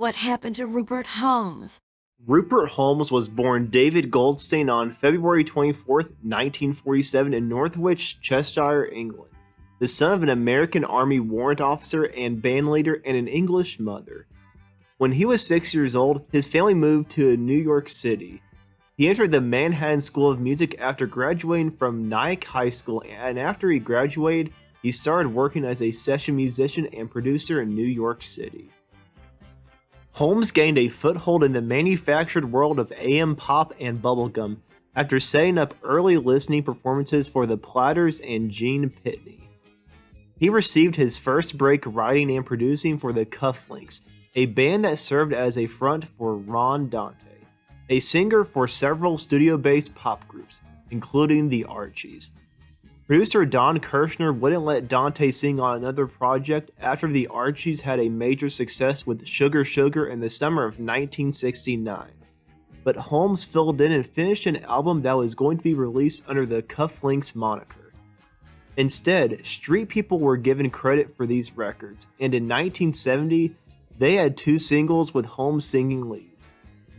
What happened to Rupert Holmes? Rupert Holmes was born David Goldstein on February 24th, 1947 in Northwich, Cheshire, England, the son of an American Army warrant officer and bandleader and an English mother. When he was 6 years old, his family moved to New York City. He entered the Manhattan School of Music after graduating from Nyack High School, and after he graduated, he started working as a session musician and producer in New York City. Holmes gained a foothold in the manufactured world of AM pop and bubblegum after setting up early listening performances for the Platters and Gene Pitney. He received his first break writing and producing for the Cufflinks, a band that served as a front for Ron Dante, a singer for several studio-based pop groups, including the Archies. Producer Don Kirshner wouldn't let Dante sing on another project after the Archies had a major success with Sugar Sugar in the summer of 1969. But Holmes filled in and finished an album that was going to be released under the Cufflinks moniker. Instead, street people were given credit for these records, and in 1970, they had two singles with Holmes singing lead: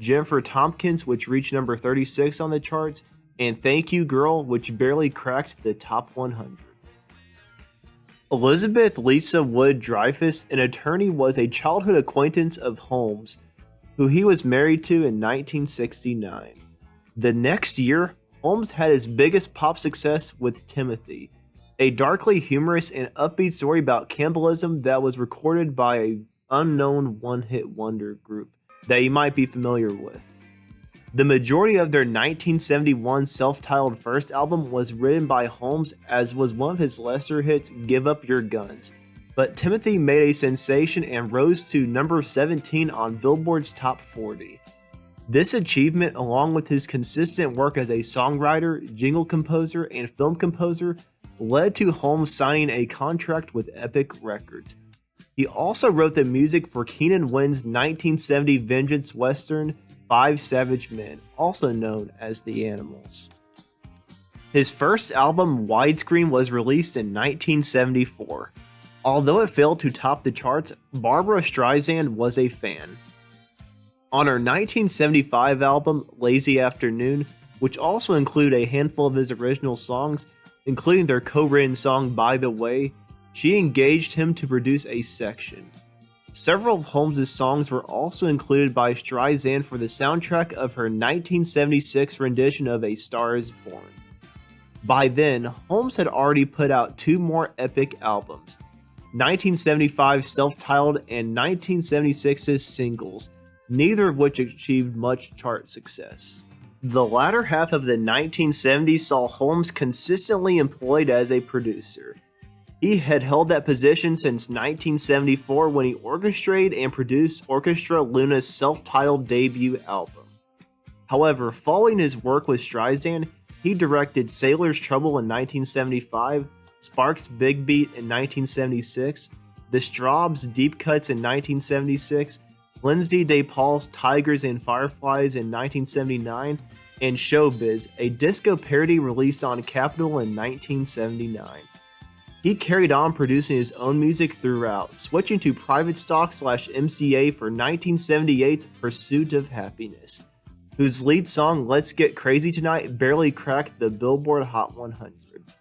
Jennifer Tompkins, which reached number 36 on the charts, and Thank You Girl, which barely cracked the top 100. Elizabeth Lisa Wood Dreyfus, an attorney, was a childhood acquaintance of Holmes, who he was married to in 1969. The next year, Holmes had his biggest pop success with Timothy, a darkly humorous and upbeat story about cannibalism that was recorded by an unknown one-hit wonder group that you might be familiar with. The majority of their 1971 self-titled first album was written by Holmes, as was one of his lesser hits, Give Up Your Guns. But Timothy made a sensation and rose to number 17 on Billboard's Top 40. This achievement, along with his consistent work as a songwriter, jingle composer, and film composer, led to Holmes signing a contract with Epic Records. He also wrote the music for Keenan Wynn's 1970 vengeance western, Five Savage Men, also known as The Animals. His first album, Widescreen, was released in 1974. Although it failed to top the charts, Barbra Streisand was a fan. On her 1975 album, Lazy Afternoon, which also included a handful of his original songs, including their co-written song By the Way, she engaged him to produce a section. Several of Holmes' songs were also included by Streisand for the soundtrack of her 1976 rendition of A Star Is Born. By then, Holmes had already put out two more epic albums, 1975's self-titled and 1976's singles, neither of which achieved much chart success. The latter half of the 1970s saw Holmes consistently employed as a producer. He had held that position since 1974 when he orchestrated and produced Orchestra Luna's self-titled debut album. However, following his work with Streisand, he directed Sailor's Trouble in 1975, Sparks' Big Beat in 1976, The Strawbs' Deep Cuts in 1976, Lindsay DePaul's Tigers and Fireflies in 1979, and Showbiz, a disco parody released on Capitol in 1979. He carried on producing his own music throughout, switching to Private Stock/MCA for 1978's Pursuit of Happiness, whose lead song Let's Get Crazy Tonight barely cracked the Billboard Hot 100.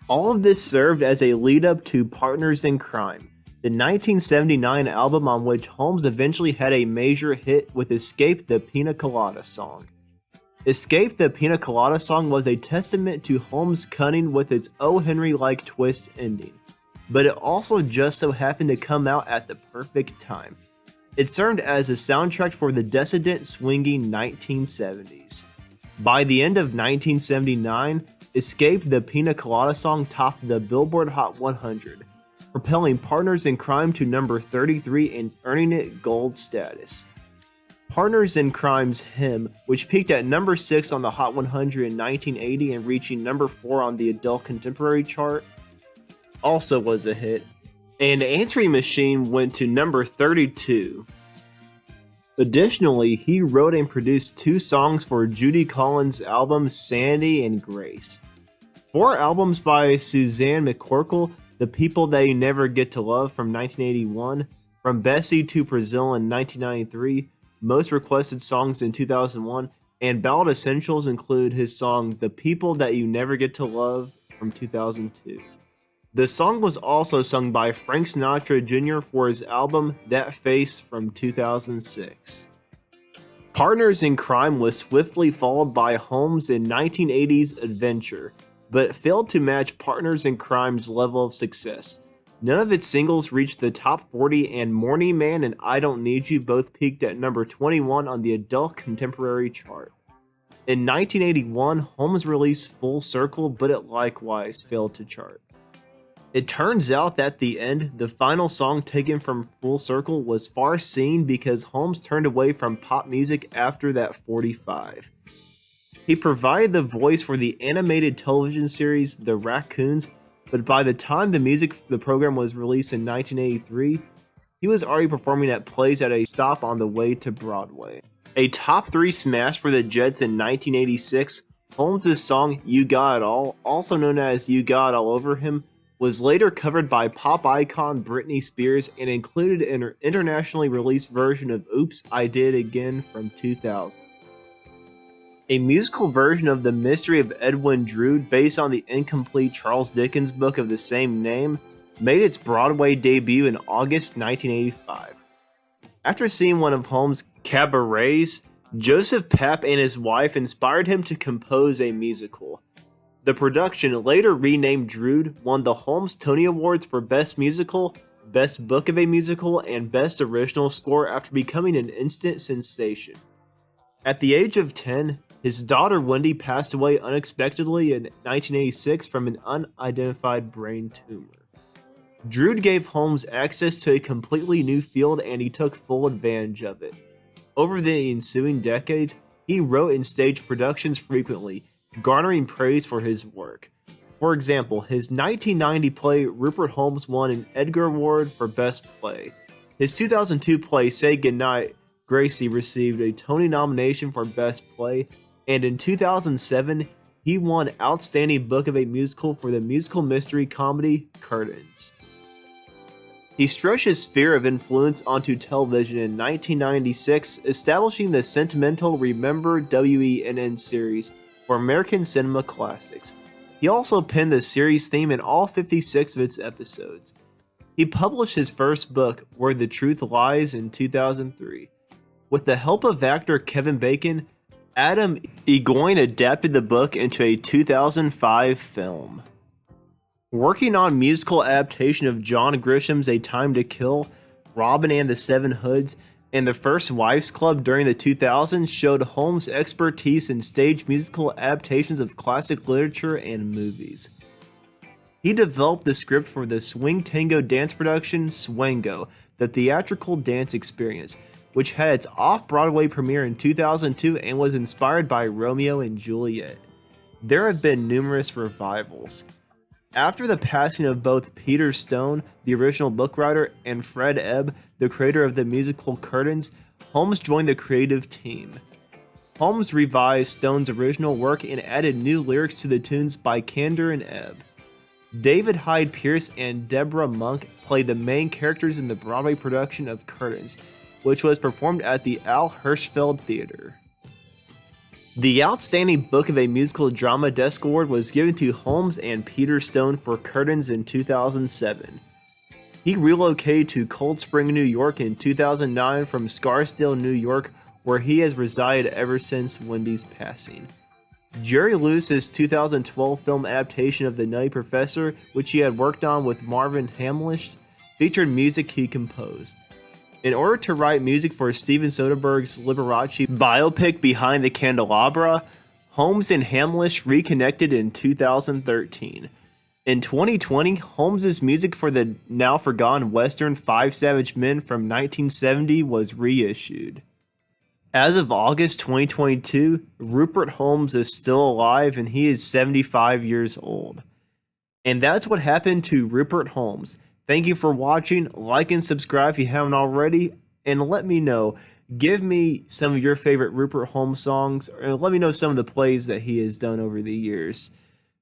All of this served as a lead-up to Partners in Crime, the 1979 album on which Holmes eventually had a major hit with Escape the Pina Colada Song. Escape the Pina Colada Song was a testament to Holmes' cunning with its O. Henry-like twist ending, but it also just so happened to come out at the perfect time. It served as a soundtrack for the decadent, swinging 1970s. By the end of 1979, Escape the Pina Colada Song topped the Billboard Hot 100, propelling Partners in Crime to number 33 and earning it gold status. Partners in Crime's Hymn, which peaked at number 6 on the Hot 100 in 1980 and reaching number 4 on the Adult Contemporary chart, also was a hit, and Answering Machine went to number 32. Additionally, he wrote and produced two songs for Judy Collins' albums Sandy and Grace. 4 albums by Suzanne McCorkle, The People That You Never Get to Love from 1981, From Bessie to Brazil in 1993, most requested songs in 2001, and ballad essentials include his song The People That You Never Get to Love from 2002. The song was also sung by Frank Sinatra Jr. for his album That Face from 2006. Partners in Crime was swiftly followed by Holmes' in 1980's Adventure, but failed to match Partners in Crime's level of success. None of its singles reached the top 40, and Morning Man and I Don't Need You both peaked at number 21 on the adult contemporary chart. In 1981, Holmes released Full Circle, but it likewise failed to chart. It turns out that the end, the final song taken from Full Circle, was far seen because Holmes turned away from pop music after that 45. He provided the voice for the animated television series The Raccoons, but by the time the music for the program was released in 1983, he was already performing at plays at a stop on the way to Broadway. A top 3 smash for the Jets in 1986, Holmes' song You Got It All, also known as You Got It All Over Him, was later covered by pop icon Britney Spears and included in her internationally released version of Oops, I Did It Again from 2000. A musical version of The Mystery of Edwin Drood, based on the incomplete Charles Dickens book of the same name, made its Broadway debut in August 1985. After seeing one of Holmes' cabarets, Joseph Papp and his wife inspired him to compose a musical. The production, later renamed Drood, won the Holmes Tony Awards for Best Musical, Best Book of a Musical, and Best Original Score after becoming an instant sensation. At the age of 10, his daughter Wendy passed away unexpectedly in 1986 from an unidentified brain tumor. Drood gave Holmes access to a completely new field, and he took full advantage of it. Over the ensuing decades, he wrote and staged productions frequently, garnering praise for his work. For example, his 1990 play Rupert Holmes won an Edgar Award for Best Play. His 2002 play Say Goodnight, Gracie received a Tony nomination for Best Play, and in 2007, he won Outstanding Book of a Musical for the musical mystery comedy Curtains. He stretched his sphere of influence onto television in 1996, establishing the sentimental Remember WENN series for American Cinema Classics. He also penned the series theme in all 56 of its episodes. He published his first book, Where the Truth Lies, in 2003. With the help of actor Kevin Bacon, Adam Egoin adapted the book into a 2005 film. Working on musical adaptation of John Grisham's A Time to Kill, Robin and the Seven Hoods, and The First Wives Club during the 2000s showed Holmes' expertise in stage musical adaptations of classic literature and movies. He developed the script for the swing tango dance production Swango, the theatrical dance experience, which had its off-Broadway premiere in 2002 and was inspired by Romeo and Juliet. There have been numerous revivals. After the passing of both Peter Stone, the original book writer, and Fred Ebb, the creator of the musical Curtains, Holmes joined the creative team. Holmes revised Stone's original work and added new lyrics to the tunes by Kander and Ebb. David Hyde Pierce and Deborah Monk played the main characters in the Broadway production of Curtains, which was performed at the Al Hirschfeld Theater. The Outstanding Book of a Musical Drama Desk Award was given to Holmes and Peter Stone for Curtains in 2007. He relocated to Cold Spring, New York in 2009 from Scarsdale, New York, where he has resided ever since Wendy's passing. Jerry Lewis's 2012 film adaptation of The Nutty Professor, which he had worked on with Marvin Hamlisch, featured music he composed. In order to write music for Steven Soderbergh's Liberace biopic Behind the Candelabra, Holmes and Hamlisch reconnected in 2013. In 2020, Holmes' music for the now forgotten western Five Savage Men from 1970 was reissued. As of August 2022, Rupert Holmes is still alive and he is 75 years old. And that's what happened to Rupert Holmes. Thank you for watching. Like and subscribe if you haven't already, and let me know. Give me some of your favorite Rupert Holmes songs, or let me know some of the plays that he has done over the years.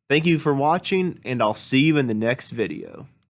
Thank you for watching, and I'll see you in the next video.